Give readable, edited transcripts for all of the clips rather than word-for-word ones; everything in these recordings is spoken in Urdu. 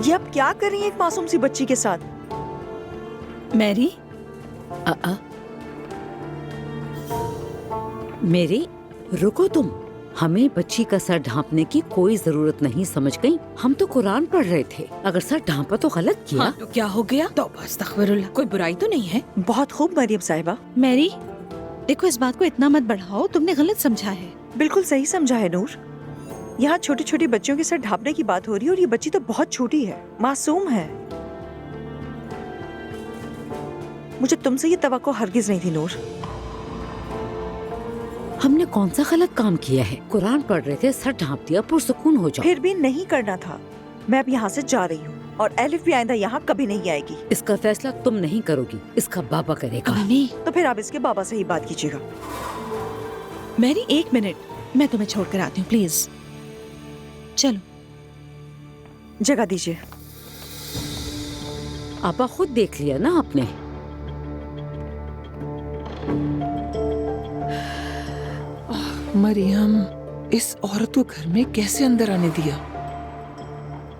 یہ آپ کیا کر رہی ہیں ایک معصوم سی بچی کے ساتھ؟ میری میری رکو، تم ہمیں بچی کا سر ڈھانپنے کی کوئی ضرورت نہیں سمجھ گئی. ہم تو قرآن پڑھ رہے تھے. اگر سر ڈھانپا تو غلط کیا. ہاں تو کیا ہو گیا؟ توبہ استغفر اللہ، کوئی برائی تو نہیں ہے. بہت خوب مریم صاحبہ، میری دیکھو، اس بات کو اتنا مت بڑھاؤ، تم نے غلط سمجھا ہے. بالکل صحیح سمجھا ہے نور. یہاں چھوٹے چھوٹے بچوں کے سر ڈھانپنے کی بات ہو رہی ہے اور یہ بچی تو بہت چھوٹی ہے، معصوم ہے. مجھے تم سے یہ توقع ہرگز نہیں تھی نور. ہم نے کون سا غلط کام کیا ہے؟ قرآن پڑھ رہے تھے، سر ڈھانپ دیا، پرسکون ہو جاؤ. پھر بھی نہیں کرنا تھا. میں اب یہاں سے جا رہی ہوں اور الف بھی آئندہ یہاں کبھی نہیں آئے گی. اس کا فیصلہ تم نہیں کرو گی، اس کا بابا کرے گا. امی، تو پھر آپ اس کے بابا سے ہی بات کیجیے گا. میری ایک منٹ، میں تمہیں چھوڑ کر آتی ہوں پلیز. چلو. جگہ دیجیے. آپا خود دیکھ لیا نا آپ نے. مریم، اس عورت کو گھر میں کیسے اندر آنے دیا؟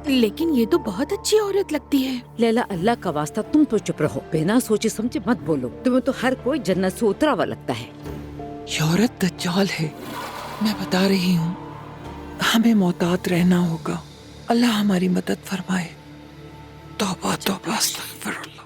لیکن یہ تو بہت اچھی عورت لگتی ہے. لیلا، اللہ کا واسطہ تم تو چپ رہو، بنا سوچے سمجھے مت بولو. تمہیں تو ہر کوئی جنت سے اترا ہوا لگتا ہے. یہ عورت دجال ہے، میں بتا رہی ہوں. ہمیں محتاط رہنا ہوگا. اللہ ہماری مدد فرمائے. توبہ توبہ، استغفر اللہ.